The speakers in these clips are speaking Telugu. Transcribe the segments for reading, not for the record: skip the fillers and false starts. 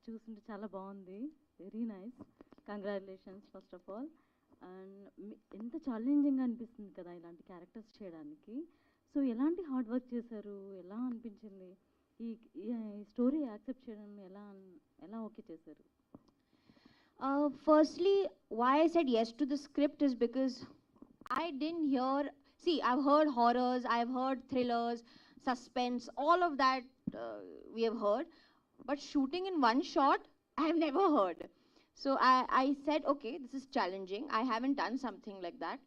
చూస్తుంటే చాలా బాగుంది. Very nice. Congratulations first of all. And ఎంత ఛాలెంజింగ్గా అనిపిస్తుంది కదా ఇలాంటి క్యారెక్టర్స్ చేయడానికి. సో ఎలాంటి హార్డ్ వర్క్ చేశారు? ఎలా అనిపించింది ఈ స్టోరీ యాక్సెప్ట్ చేయడం? ఎలా ఓకే చేశారు? Firstly, why I said yes to the script is because I didn't hear. See, I've heard horrors, I've heard thrillers, suspense, all of that we have heard. But shooting in one shot, I have never heard. So I said, okay, this is challenging. I haven't done something like that.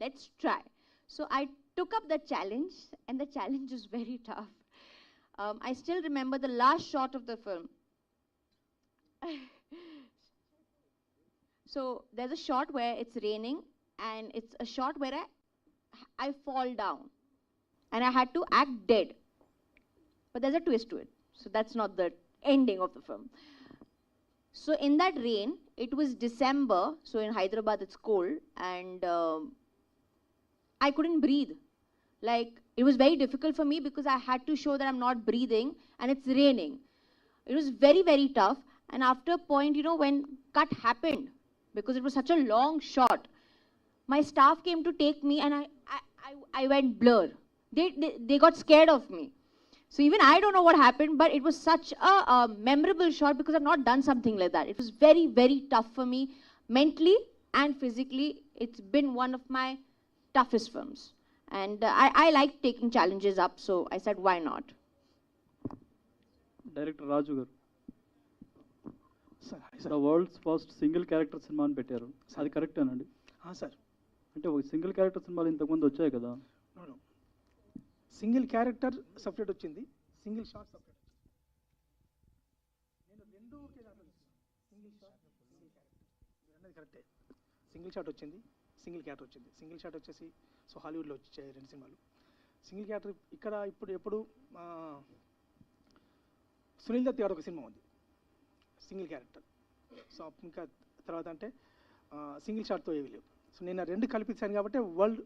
Let's try. So I took up the challenge, and the challenge is very tough. I still remember the last shot of the film. So there's a shot where it's raining, and it's a shot where I fall down, and I had to act dead. But there's a twist to it. So that's not the ending of the film. So in that rain, it was December, so in Hyderabad it's cold, and I couldn't breathe. Like, it was very difficult for me because I had to show that I'm not breathing and it's raining. It was very, very tough. And after a point, you know, when cut happened, because it was such a long shot, my staff came to take me, and I went blur. They got scared of me. So even I don't know what happened, but it was such a memorable shot because I've not done something like that. It was very, very tough for me, mentally and physically. It's been one of my toughest films. And I like taking challenges up, so I said, why not? Director Raju garu, the world's first single character cinema అని పెట్టారు. అది కరెక్ట్ అనండి? సార్, అంటే ఒక సింగిల్ క్యారెక్టర్ సినిమాలు ఇంతకుముందు వచ్చాయి కదా? సింగిల్ క్యారెక్టర్ సపరేట్ వచ్చింది, సింగిల్ షాట్ సపరేట్. నేను రెండు సింగిల్ షాట్ సింగిల్ క్యారెక్టర్ అన్నది కరెక్టే. సింగిల్ షాట్ వచ్చింది, సింగిల్ క్యారెక్టర్ వచ్చింది. సింగిల్ షాట్ వచ్చేసి సో హాలీవుడ్లో వచ్చాయి 2 సినిమాలు. సింగిల్ క్యారెక్టర్ ఇక్కడ ఎప్పుడు సునీల్ దత్ గారు ఒక సినిమా ఉంది సింగిల్ క్యారెక్టర్. సో ఇంకా తర్వాత అంటే సింగిల్ షాట్తో ఏవి లేవు. సో నేను 2 కలిపించాను కాబట్టి world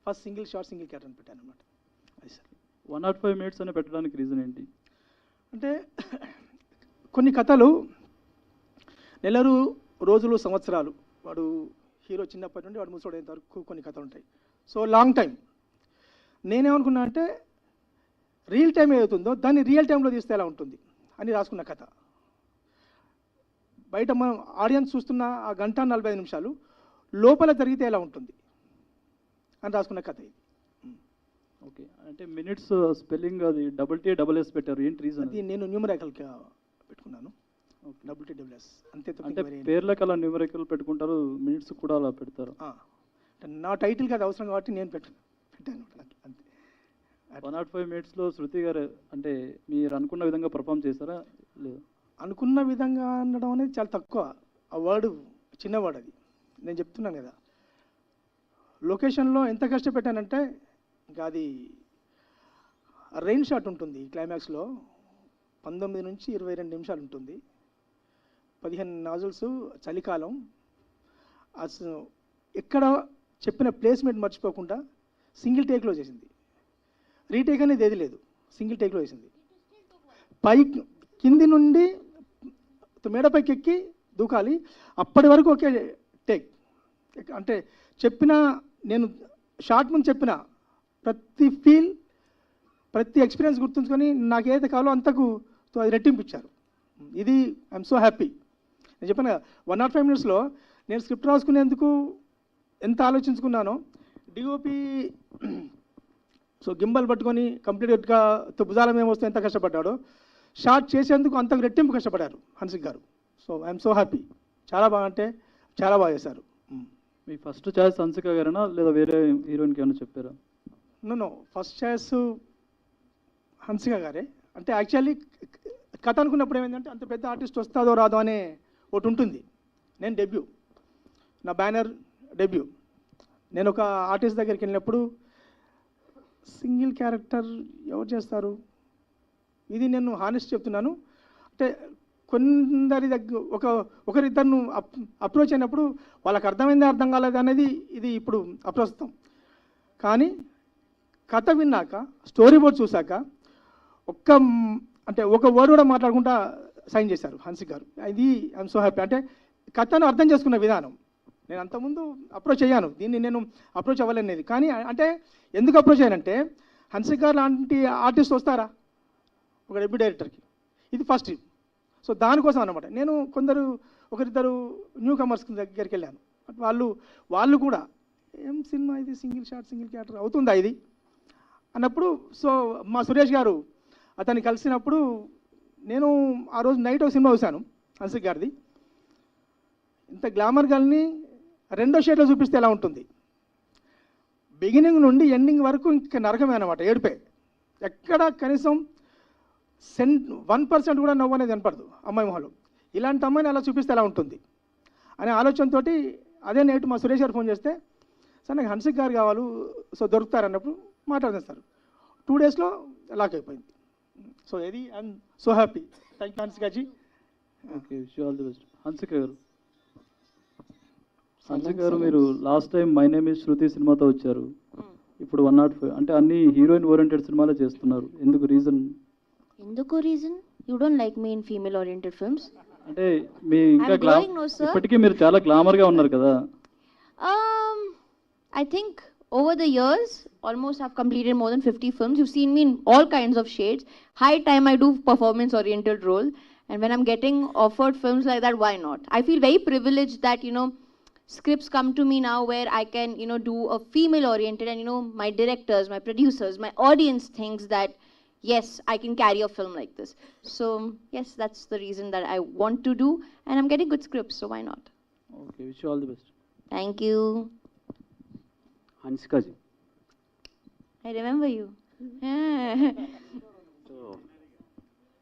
first single shot single character అని పెట్టాను అనమాట. అది సార్. 105 minutes అని పెట్టడానికి రీజన్ ఏంటి? అంటే కొన్ని కథలు నెలలు, రోజులు, సంవత్సరాలు, వాడు హీరో చిన్నప్పటి నుండి వాడు ముసోడేంత వరకు కొన్ని కథలు ఉంటాయి. So long time. నేనేమనుకున్నా అంటే రియల్ టైం ఏదవుతుందో దాన్ని రియల్ టైంలో తీస్తే ఎలా ఉంటుంది అని రాసుకున్న కథ. బయట మనం ఆడియన్స్ చూస్తున్న ఆ 1:45 నిమిషాలు లోపల జరిగితే ఎలా ఉంటుంది అని రాసుకున్న కథ ఇది. ఓకే, అంటే మినిట్స్ స్పెల్లింగ్ అది TTS పెట్టారు, ఏంటి రీజన్? అది నేను న్యూమరికల్గా పెట్టుకున్నాను, TTS అంతే. అంటే పేర్లకు అలా న్యూమరికల్ పెట్టుకుంటారు, మినిట్స్ కూడా అలా పెడతారు. నా టైటిల్కి అది అవసరం కాబట్టి నేను పెట్టాను అంతే. 105 minutesలో శృతి గారు అంటే మీరు అనుకున్న విధంగా పర్ఫామ్ చేస్తారా? లేదు, అనుకున్న విధంగా అనడం అనేది చాలా తక్కువ. ఆ వర్డ్ చిన్న వర్డ్ అది. నేను చెప్తున్నాను కదా, లొకేషన్లో ఎంత కష్టపెట్టానంటే ఇంకా అది రెయిన్ షాట్ ఉంటుంది క్లైమాక్స్లో 19 నుంచి 22 నిమిషాలు ఉంటుంది. 15 నాజుల్స్, చలికాలం. అసలు ఎక్కడ చెప్పిన ప్లేస్మెంట్ మర్చిపోకుండా సింగిల్ టేక్లో చేసింది. రీటేక్ అనేది ఏది లేదు, సింగిల్ టేక్లో చేసింది. కింది నుండి మేడపైకి ఎక్కి దూకాలి, అప్పటి వరకు ఒకే టేక్. అంటే చెప్పిన నేను షార్ట్ ముందు చెప్పిన ప్రతి ఫీల్, ప్రతి ఎక్స్పీరియన్స్ గుర్తుంచుకొని నాకు ఏదైతే కావాలో అంతకు అది రెట్టింపు ఇచ్చారు. ఇది ఐఎమ్ సో హ్యాపీ. నేను చెప్పాను కదా, 105 minutesలో నేను స్క్రిప్ట్ రాసుకునేందుకు ఎంత ఆలోచించుకున్నానో, డిఓపి సో గింబల్ పట్టుకొని కంప్లీట్గా భుజాల మేము వస్తే ఎంత కష్టపడ్డాడో, షార్ట్ చేసేందుకు అంతకు రెట్టింపు కష్టపడ్డారు హన్సిక్ గారు. So I'm so happy. చాలా బాగా, అంటే చాలా బాగా చేశారు. మీ ఫస్ట్ చాయిస్ హన్సిక గారేనా లేదా వేరే హీరోయిన్కి ఏమైనా చెప్పారా? నో, ఫస్ట్ చాయిస్ హన్సిక గారే. అంటే యాక్చువల్లీ కథ అనుకున్నప్పుడు ఏమైందంటే అంత పెద్ద ఆర్టిస్ట్ వస్తుందో రాదో అనే ఒకటి ఉంటుంది. నేను డెబ్యూ, నా బ్యానర్ డెబ్యూ. నేను ఒక ఆర్టిస్ట్ దగ్గరికి వెళ్ళినప్పుడు సింగిల్ క్యారెక్టర్ ఎవరు చేస్తారు, ఇది నేను హానెస్ట్ చెప్తున్నాను. అంటే కొందరి దగ్గర ఒకరిద్దరు అప్రోచ్ అయినప్పుడు వాళ్ళకి అర్థమైంది అర్థం కాలేదు అనేది ఇది ఇప్పుడు అప్రస్తుతం. కానీ కథ విన్నాక, స్టోరీ బోర్డ్ చూశాక ఒక వర్డ్ కూడా మాట్లాడకుండా సైన్ చేశారు హన్సిక్ గారు. ఇది ఐఎమ్ సో హ్యాపీ. అంటే కథను అర్థం చేసుకున్న విధానం, నేను అంతకుముందు అప్రోచ్ అయ్యాను, దీన్ని నేను అప్రోచ్ అవ్వలేనేది. కానీ అంటే ఎందుకు అప్రోచ్ అయ్యానంటే హన్సిక్ గారు లాంటి ఆర్టిస్ట్ వస్తారా ఒక డెబ్యూ డైరెక్టర్కి, ఇది ఫస్ట్. సో దానికోసం అనమాట నేను ఒకరిద్దరు న్యూ కమర్స్ దగ్గరికి వెళ్ళాను. వాళ్ళు కూడా ఏం సినిమా ఇది, సింగిల్ షాట్ సింగిల్ క్యారెక్టర్ అవుతుందా ఇది అన్నప్పుడు, సో మా సురేష్ గారు అతన్ని కలిసినప్పుడు నేను ఆ రోజు నైట్ ఒక సినిమా చూశాను హన్సిక్ గారిది. ఇంత గ్లామర్ గర్ల్ని రెండో షేడ్లో చూపిస్తే ఎలా ఉంటుంది, బిగినింగ్ నుండి ఎండింగ్ వరకు ఇంకా నరకమే అనమాట, ఏడిపే. ఎక్కడ కనీసం 1% కూడా నవ్వు అనేది కనపడదు అమ్మాయి మొహంలో. ఇలాంటి అమ్మాయిని అలా చూపిస్తే ఎలా ఉంటుంది అనే ఆలోచనతో అదే నైట్ మా సురేష్ గారు ఫోన్ చేస్తే, సార్ నాకు హన్సిక్ గారు కావాలి, సో దొరుకుతారు అన్నప్పుడు మాట్లాడదాం సార్. 2 డేస్లో లాక్ అయిపోయింది. సో ఇది I'm so happy. Thank you Hansika గారు. Okay, wish all the best. Hansika గారు, మీరు last time my name is Shruti సినిమాతో వచ్చారు. ఇప్పుడు 105 అంటే అన్ని హీరోయిన్ ఓరియంటెడ్ సినిమాలే చేస్తున్నారు. ఎందుకు reason? You don't like me in female oriented films? అంటే మీ ఇంకా I'm going, no, sir. ఇప్పటికీ మీరు చాలా గ్లామర్గా ఉన్నారు కదా. I think over the years, almost I've completed more than 50 films. You've seen me in all kinds of shades. High time I do performance oriented role. And when I'm getting offered films like that, why not? I feel very privileged that, scripts come to me now where I can, do a female oriented, and, my directors, my producers, my audience thinks that, yes, I can carry a film like this. So, yes, that's the reason that I want to do. And I'm getting good scripts, so why not? Okay, wish all the best. Thank you. Hanska ji. I remember you. So,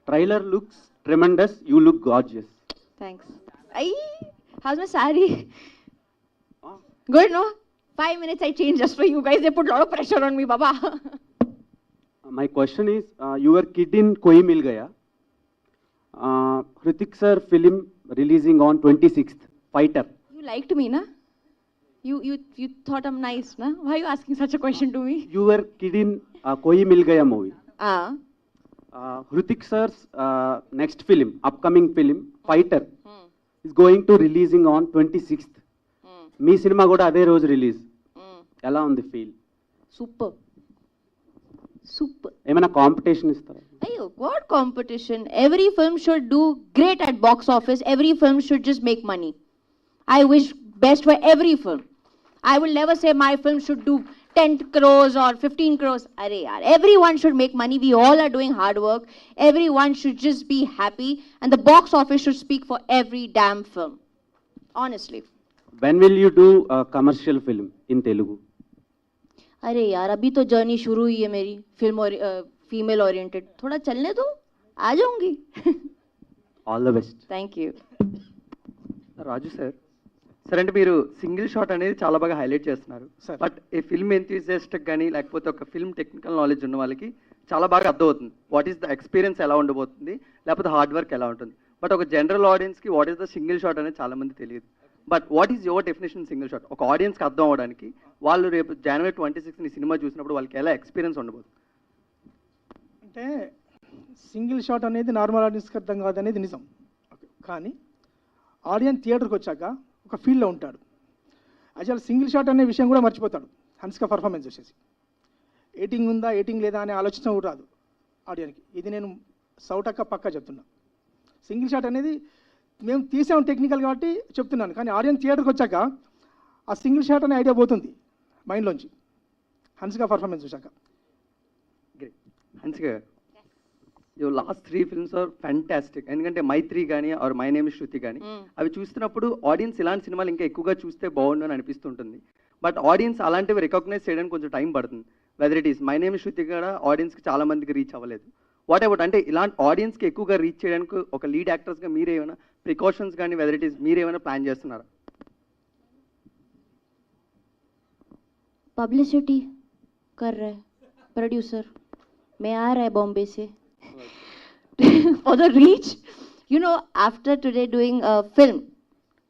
trailer looks tremendous. You look gorgeous. Thanks. Ay, how's my saree? Ah. Good, no? 5 minutes I changed just for you guys. They put a lot of pressure on me, Baba. My question is, your kid in Koi Mil Gaya. Hrithik sir film releasing on 26th. Fighter. You liked me, na? You thought I'm nice, na? Why are you asking such a question to me? Your kid in Koi Mil Gaya movie. Ah. Hrithik sir's next film, upcoming film, Fighter, is going to releasing on 26th. Me cinema కూడా అదే రోజు రిలీజ్. ఎలా ఉంది ఫీల్? Super. Super. ఏమైనా కాంపిటీషన్ ఇస్తారా? Ayo, what competition? Every film should do great at box office. Every film should just make money. I wish best for every film. I will never say my film should do 10 crores or 15 crores. Arey yaar, everyone should make money. We all are doing hard work. Everyone should just be happy. And the box office should speak for every damn film. Honestly. When will you do a commercial film in Telugu? अरे यार, अभी तो जर्नी शुरू हुई है मेरी फिल्म और फीमेल ओरिएंटेड. थोड़ा चलने दो, आ जाऊंगी. All the best. Thank you. Raju sir అంటే మీరు సింగిల్ షాట్ అనేది చాలా బాగా హైలైట్ చేస్తున్నారు. Sir. బట్ ఈ ఫిల్మ్ ఎంతూజియాస్ట్ కానీ లేకపోతే ఒక ఫిల్మ్ టెక్నికల్ నాలెడ్జ్ ఉన్న వాళ్ళకి చాలా బాగా అర్థమవుతుంది వాట్ ఈస్ ద ఎక్స్పీరియన్స్ ఎలా ఉండబోతుంది, లేకపోతే హార్డ్ వర్క్ ఎలా ఉంటుంది. బట్ ఒక జనరల్ ఆడియన్స్కి what is the single shot అనేది చాలా మంది తెలియదు. But what is your definition single shot? ఒక ఆడియన్స్కి అర్థం అవ్వడానికి వాళ్ళు రేపు January 26 సినిమా చూసినప్పుడు వాళ్ళకి ఎలా ఎక్స్పీరియన్స్ ఉండబోతుంది? అంటే సింగిల్ షాట్ అనేది నార్మల్ ఆడియన్స్కి అర్థం కాదనేది నిజం. కానీ ఆడియన్స్ థియేటర్కి వచ్చాక ఒక ఫీల్డ్లో ఉంటాడు. యాక్చువల్ సింగిల్ షాట్ అనే విషయం కూడా మర్చిపోతాడు హన్సిక పర్ఫార్మెన్స్ చూసేసి. ఎయిటింగ్ ఉందా ఎయిటింగ్ లేదా అనే ఆలోచన కూడా రాదు ఆడియన్కి. ఇది నేను సౌటక్క పక్కా చెప్తున్నా. సింగిల్ షాట్ అనేది మేము తీసాం టెక్నికల్ కాబట్టి చెప్తున్నాను, కానీ ఆడియన్స్ థియేటర్కి వచ్చాక ఆ సింగిల్ షాట్ అనే ఐడియా పోతుంది మైండ్లోంచి హన్సిక పర్ఫార్మెన్స్ చూసాక. Great. Hansika garu, your last 3 films are fantastic. ఎందుకంటే మైత్రి కానీ or my name is Shruti కానీ అవి చూస్తున్నప్పుడు ఆడియన్స్ ఇలాంటి సినిమాలు ఇంకా ఎక్కువగా చూస్తే బాగుండు అని అనిపిస్తుంటుంది. బట్ ఆడియన్స్ అలాంటివి రికగ్నైజ్ చేయడానికి కొంచెం టైం పడుతుంది. Whether it is my name is Shruti కూడా ఆడియన్స్కి చాలా మందికి రీచ్ అవ్వలేదు. వాట్ అబౌట్ అంటే ఇలాంటి ఆడియన్స్కి ఎక్కువగా రీచ్ చేయడానికి ఒక లీడ్ యాక్టర్స్గా మీరేమైనా ప్రికాషన్స్ కానీ వెదర్ ఇట్ ఈస్ మీరేమైనా ప్లాన్ చేస్తున్నారా? पब्लिसिटी कर रहा है प्रोड्यूसर, मैं आ रहा है बॉम्बे से for the reach. After today doing a film,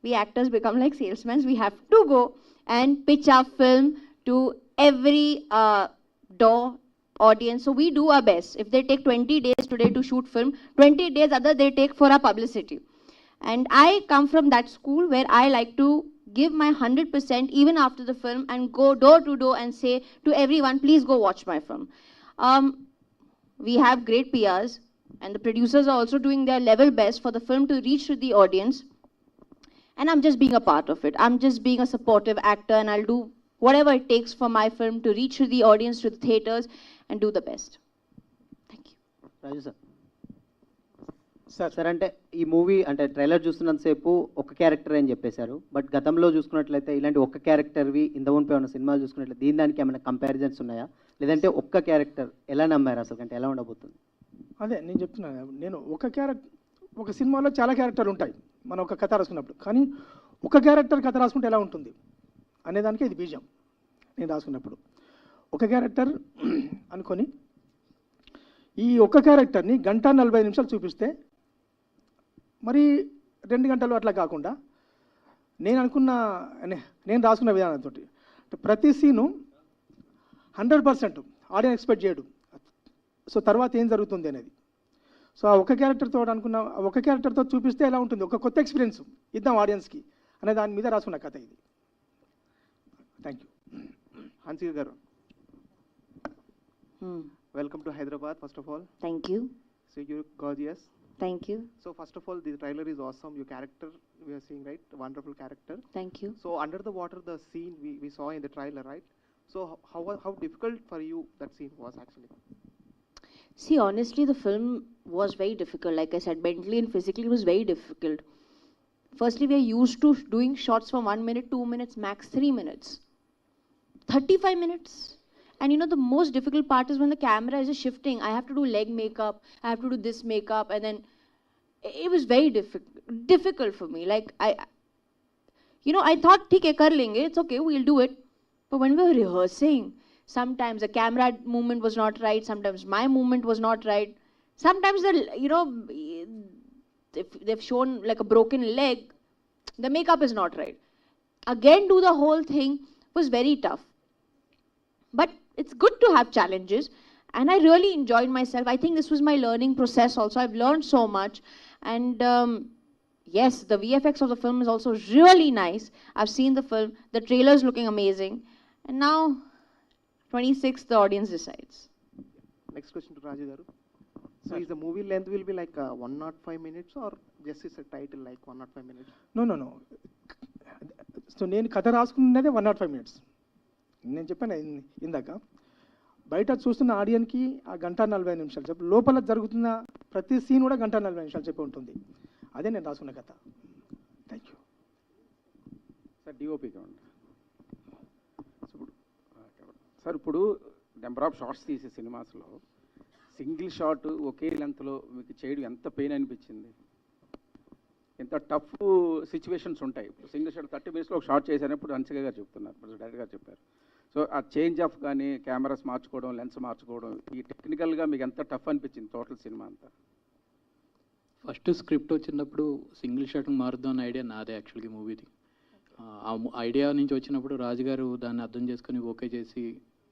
we actors become like salesmen. We have to go and pitch our film to every door audience. So we do our best. If they take 20 days today to shoot film, 20 days other they take for our publicity. And I come from that school where I like to give my 100% even after the film and go door to door and say to everyone, please go watch my film. We have great PRs and the producers are also doing their level best for the film to reach to the audience. And I'm just being a part of it. I'm just being a supportive actor and I'll do whatever it takes for my film to reach to the audience, to the theaters and do the best. Thank you. Raju sir sir sir అంటే ఈ మూవీ అంటే ట్రైలర్ చూస్తున్నంతసేపు ఒక క్యారెక్టర్ అని చెప్పేశారు, బట్ గతంలో చూసుకున్నట్లయితే ఇలాంటి ఒక్క క్యారెక్టర్వి ఇంతకుముందు ఉన్న సినిమాలు చూసుకున్నట్లయితే దీని దానికి ఏమైనా కంపారిజన్స్ ఉన్నాయా, లేదంటే ఒక్క క్యారెక్టర్ ఎలా నమ్మారు అసలు, అంటే ఎలా ఉండబోతుంది? అదే నేను చెప్తున్నాను, నేను ఒక సినిమాలో చాలా క్యారెక్టర్లు ఉంటాయి మనం ఒక కథ రాసుకున్నప్పుడు, కానీ ఒక క్యారెక్టర్ కథ రాసుకుంటే ఎలా ఉంటుంది అనేదానికి ఇది బీజం. నేను రాసుకున్నప్పుడు ఒక క్యారెక్టర్ అనుకొని ఈ ఒక్క క్యారెక్టర్ని 1:45 చూపిస్తే మరి 2 గంటలు అట్లా కాకుండా నేను రాసుకున్న విధానంతో ప్రతి సీను 100% ఆడియన్స్ ఎక్స్పెక్ట్ చేయడు. సో తర్వాత ఏం జరుగుతుంది అనేది, సో ఆ ఒక క్యారెక్టర్తో ఒక క్యారెక్టర్తో చూపిస్తే ఎలా ఉంటుంది, ఒక కొత్త ఎక్స్పీరియన్స్ ఇద్దాం ఆడియన్స్కి అనే దాని మీద రాసుకున్న కథ ఇది. Thank you. Hansika garu, welcome to Hyderabad first of all. Thank you. So you're gorgeous. Thank you. So first of all, the trailer is awesome. Your character we are seeing, right? Wonderful character. Thank you. So under the water, the scene we saw in the trailer, right? So how difficult for you that scene was actually? See, honestly, the film was very difficult. Like I said, mentally and physically, it was very difficult. Firstly, we are used to doing shots for 1 minute, 2 minutes, max 3 minutes. 35 minutes. And you know, the most difficult part is when the camera is just shifting. I have to do leg makeup, I have to do this makeup, and then it was very difficult for me. Like, I thought, okay, kar lenge, it's okay, we'll do it. But when we were rehearsing, sometimes the camera movement was not right, sometimes my movement was not right. Sometimes, if they've shown like a broken leg, the makeup is not right. Again, do the whole thing was very tough. But it's good to have challenges, and I really enjoyed myself. I think this was my learning process also. I've learned so much, and yes, the VFX of the film is also really nice. I've seen the film, the trailer is looking amazing, and now 26th the audience decides. Next question to Raju garu. So is the movie length will be like 105 minutes or just is a title like 105 minutes? No. So నేను కథ రాసుకున్నదే 105 minutes. నేను చెప్పాను ఇందాక, బయట చూస్తున్న ఆడియన్కి ఆ 1:45 చెప్పి లోపల జరుగుతున్న ప్రతి సీన్ కూడా 1:45 చెప్పి ఉంటుంది. అదే నేను రాసుకున్న కథ. Thank you sir. DOP sir, ఇప్పుడు నెంబర్ ఆఫ్ షార్ట్స్ తీసే సినిమాస్లో సింగిల్ షాట్ ఒకే లెంత్లో మీకు చేయడం ఎంత పెయిన్ అనిపించింది? ఎంత టఫ్ సిచ్యువేషన్స్ ఉంటాయి. ఇప్పుడు సింగిల్ షాట్ 30 minutesలో ఒక షాట్ చేశానప్పుడు హన్సిక గారు చెప్తున్నారు, డైరెక్టర్ గారు చెప్పారు. సో ఆ చేంజ్ ఆఫ్ కానీ కెమెరాస్ మార్చుకోవడం, లెన్స్ మార్చుకోవడం, ఈ టెక్నికల్గా మీకు ఎంత టఫ్ అనిపించింది టోటల్ సినిమా అంతా? ఫస్ట్ స్క్రిప్ట్ వచ్చినప్పుడు సింగిల్ షాట్కి మారుద్దాం అనే ఐడియా నాదే యాక్చువల్గా మూవీది. ఆ ఐడియా నుంచి వచ్చినప్పుడు రాజుగారు దాన్ని అర్థం చేసుకొని ఓకే చేసి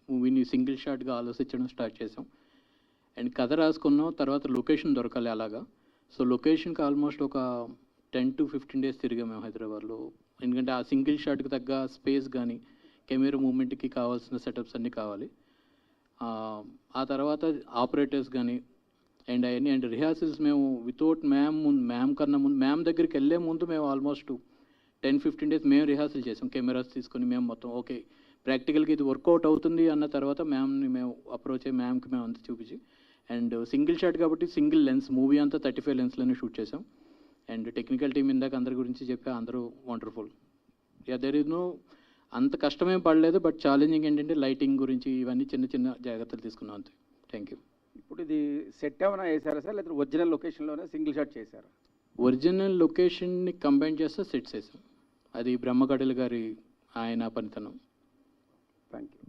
మూవీని సింగిల్ షాట్గా ఆలోచించడం స్టార్ట్ చేసాం. అండ్ కథ రాసుకున్నాం, తర్వాత లొకేషన్ దొరకాలి అలాగా. సో లొకేషన్కి ఆల్మోస్ట్ ఒక 10 to 15 days తిరిగాం మేము హైదరాబాద్లో. ఎందుకంటే ఆ సింగిల్ షాట్కి తగ్గ స్పేస్ కానీ కెమెరా మూమెంట్కి కావాల్సిన సెటప్స్ అన్నీ కావాలి. ఆ తర్వాత ఆపరేటర్స్ కానీ అండ్ అవన్నీ అండ్ రిహార్సల్స్ మేము వితౌట్ మ్యామ్ కన్నా ముందు మ్యామ్ దగ్గరికి వెళ్ళే ముందు మేము ఆల్మోస్ట్ 10-15 days మేము రిహార్సల్ చేసాం. కెమెరాస్ తీసుకొని మేము మొత్తం ఓకే ప్రాక్టికల్గా ఇది వర్కౌట్ అవుతుంది అన్న తర్వాత మ్యామ్ని మేము అప్రోచ్ అయ్యి మ్యామ్కి మేము అంతా చూపించి అండ్ సింగిల్ షాట్ కాబట్టి సింగిల్ లెన్స్ మూవీ అంతా 35 lensలోనే షూట్ చేసాం. అండ్ టెక్నికల్ టీం ఇందాక అందరి గురించి చెప్పి అందరూ వండర్ఫుల్. దేర్ ఇస్ నో అంత కష్టమేం పడలేదు, బట్ ఛాలెంజింగ్ ఏంటంటే లైటింగ్ గురించి ఇవన్నీ చిన్న చిన్న జాగ్రత్తలు తీసుకున్నాం అంతే. Thank you. ఇప్పుడు ఇది సెట్ ఏమైనా వేసారా సార్, లేదా ఒరిజినల్ లొకేషన్లోనే సింగిల్ షాట్ చేశారా? ఒరిజినల్ లొకేషన్ని కంబైన్ చేస్తే సెట్స్ వేసాం. అది బ్రహ్మకడలి గారి ఆయన పనితనం. Thank you.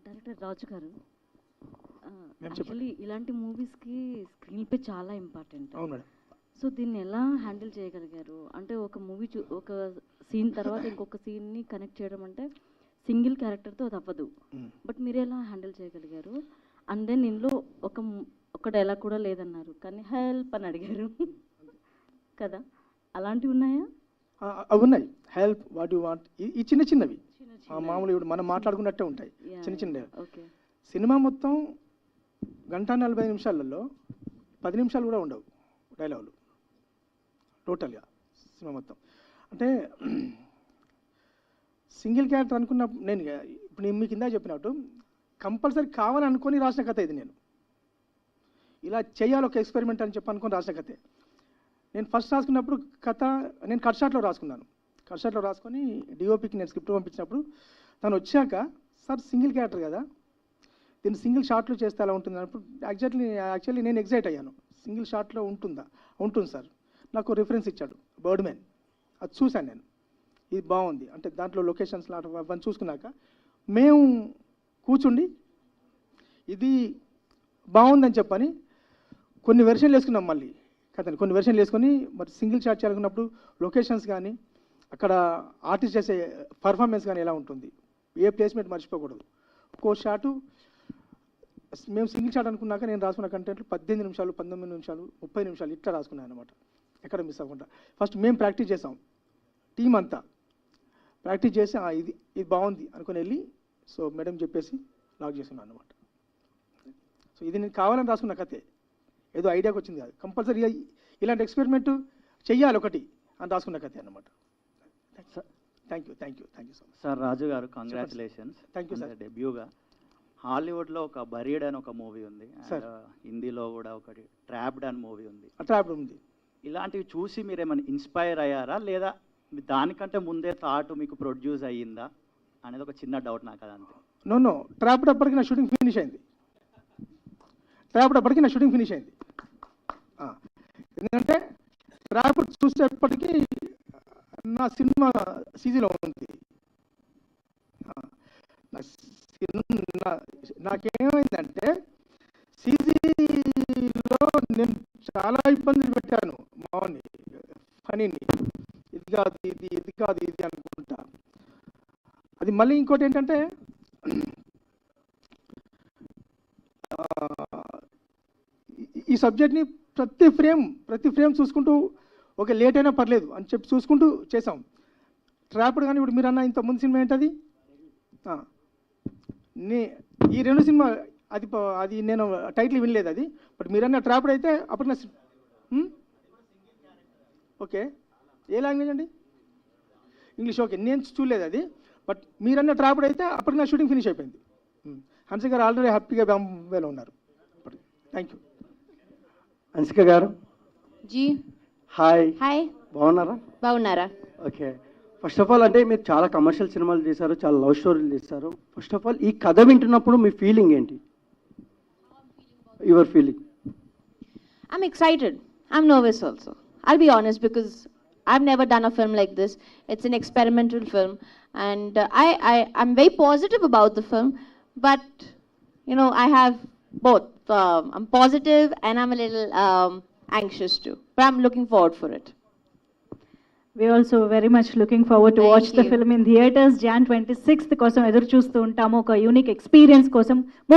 డైరెక్టర్ రాజు గారు, యాక్చువల్లీ ఇలాంటి మూవీస్కి స్క్రీన్ ప్లే చాలా ఇంపార్టెంట్. అవును మేడం. సో దీన్ని ఎలా హ్యాండిల్ చేయగలిగారు? అంటే ఒక మూవీ ఒక సీన్ తర్వాత ఇంకొక సీన్ని కనెక్ట్ చేయడం అంటే సింగిల్ క్యారెక్టర్తో అది అవ్వదు. Mm. బట్ మీరు ఎలా హ్యాండిల్ చేయగలిగారు? అండ్ దెన్ ఇందులో ఒక డైలాగ్ కూడా లేదన్నారు, కానీ హెల్ప్ అని అడిగారు కదా, అలాంటివి ఉన్నాయా? అవి ఉన్నాయి. హెల్ప్, వాట్ యు వాంట్, ఈ చిన్న చిన్నవి మామూలు ఇప్పుడు మనం మాట్లాడుకున్నట్టే ఉంటాయి, చిన్న చిన్నవి. ఓకే. సినిమా మొత్తం 1:45 నిమిషాలలో 10 నిమిషాలు కూడా ఉండవు డైలాగులు టోటల్గా సినిమా మొత్తం. అంటే సింగిల్ క్యారెక్టర్ అనుకున్నప్పుడు నేను ఇప్పుడు మీకు ఇందా చెప్పినట్టు కంపల్సరీ కావాలనుకొని రాసిన కథ ఇది. నేను ఇలా చేయాలి ఒక ఎక్స్పెరిమెంట్ అని చెప్పి అనుకొని రాసిన కథే. నేను ఫస్ట్ రాసుకున్నప్పుడు కథ నేను కట్ షాట్లో రాసుకున్నాను. కట్ షాట్లో రాసుకొని డిఓపికి నేను స్క్రిప్ట్ పంపించినప్పుడు తను వచ్చాక, సార్ సింగిల్ క్యారెక్టర్ కదా, దీన్ని సింగిల్ షాట్లో చేస్తే ఎలా ఉంటుంది అన్నప్పుడు యాక్చువల్లీ నేను ఎగ్జైట్ అయ్యాను. సింగిల్ షాట్లో ఉంటుందా? ఉంటుంది సార్. నాకు రిఫరెన్స్ ఇచ్చాడు, బర్డ్ మ్యాన్. అది చూశాను నేను, ఇది బాగుంది అంటే దాంట్లో లొకేషన్స్ అవన్నీ చూసుకున్నాక మేము కూర్చుండి ఇది బాగుందని చెప్పని కొన్ని వెర్షన్లు వేసుకున్నాం. మళ్ళీ కథని కొన్ని వెర్షన్లు వేసుకొని మరి సింగిల్ షాట్ చేయాలనుకున్నప్పుడు లొకేషన్స్ కానీ అక్కడ ఆర్టిస్ట్ చేసే పర్ఫార్మెన్స్ కానీ ఎలా ఉంటుంది, ఏ ప్లేస్మెంట్ మర్చిపోకూడదు. ఒక్కో షాటు మేము సింగిల్ షాట్ అనుకున్నాక నేను రాసుకున్న కంటెంట్లు 18 నిమిషాలు, 19 నిమిషాలు, 30 నిమిషాలు ఇట్లా రాసుకున్నాను అనమాట, ఎక్కడ మిస్ అవ్వకుండా. ఫస్ట్ మేము ప్రాక్టీస్ చేసాం, టీం అంతా ప్రాక్టీస్ చేసి ఇది బాగుంది అనుకుని వెళ్ళి సో మేడం చెప్పేసి లాక్ చేసుకున్నాను అనమాట. సో ఇది నేను కావాలని రాసుకున్న కథే, ఏదో ఐడియాకి వచ్చింది కాదు. కంపల్సరీ ఇలాంటి ఎక్స్పెరిమెంట్ చెయ్యాలి ఒకటి అని రాసుకున్న కథే అనమాట. Thank you so much sir. Raju గారు, కంగ్రాచులేషన్స్. Thank you sir. డెబ్యూగా హాలీవుడ్లో ఒక బరీడ్ అని ఒక మూవీ ఉంది, సార్. హిందీలో కూడా ఒకటి ట్రాప్డ్ అని మూవీ ఉంది. ట్రాప్డ్ ఉంది. ఇలాంటివి చూసి మీరు ఏమైనా ఇన్స్పైర్ అయ్యారా, లేదా దానికంటే ముందే థాట్ మీకు ప్రొడ్యూస్ అయ్యిందా అనేది ఒక చిన్న డౌట్ నాకు. అదంతే. నో ట్రాప్డ్ అప్పటికి నా షూటింగ్ ఫినిష్ అయింది. ఎందుకంటే ట్రాప్డ్ చూసేప్పటికీ నా సినిమా సీజీలో ఉంది. నాకేమైందంటే సీజీలో నేను చాలా ఇబ్బందులు పెట్టాను మామని, ఫనీని, ఇది కాదు ఇది అనుకుంటా. అది మళ్ళీ ఇంకోటి ఏంటంటే ఈ సబ్జెక్ట్ని ప్రతి ఫ్రేమ్ చూసుకుంటూ ఓకే లేట్ అయినా పర్లేదు అని చెప్పి చూసుకుంటూ చేసాం. ట్రాప్డ్ కానీ ఇప్పుడు మీరు అన్న ఇంత ముందు సినిమా ఏంటది, ఈ 2 సినిమా అది నేను టైటిల్ వినలేదు అది. బట్ మీరన్న ట్రాప్డ్ అయితే అప్పుడు ఓకే. ఏ లాంగ్వేజ్ అండి? ఇంగ్లీష్. ఓకే, నేను చూడలేదు అది. బట్ మీరన్న ట్రాప్డ్ అయితే అప్పటికి నా షూటింగ్ ఫినిష్ అయిపోయింది. హన్సిక గారు ఆల్రెడీ హ్యాపీగా బాంబేలో ఉన్నారు. Thank you. హన్సిక గారు జీ హాయ్. హాయ్, బాగున్నారా? ఓకే. ఫస్ట్ ఆఫ్ ఆల్ అంటే మీరు చాలా కమర్షియల్ సినిమాలు చేశారు, చాలా లవ్ స్టోరీలు చేశారు. ఫస్ట్ ఆఫ్ ఆల్ ఈ కథ వింటున్నప్పుడు మీ ఫీలింగ్ ఏంటి? Your feeling? I'm excited. I'm nervous also. I'll be honest because I've never done a film like this. It's an experimental film, and I'm very positive about the film. But I have both. I'm positive and I'm a little anxious too. But I'm looking forward for it. We're also very much looking forward to Thank watch the you. film in theaters. Jan 26th కోసం ఎదురు చూస్తూ ఉంటాము, ఒక యూనిక్ ఎక్స్పీరియన్స్ కోసం.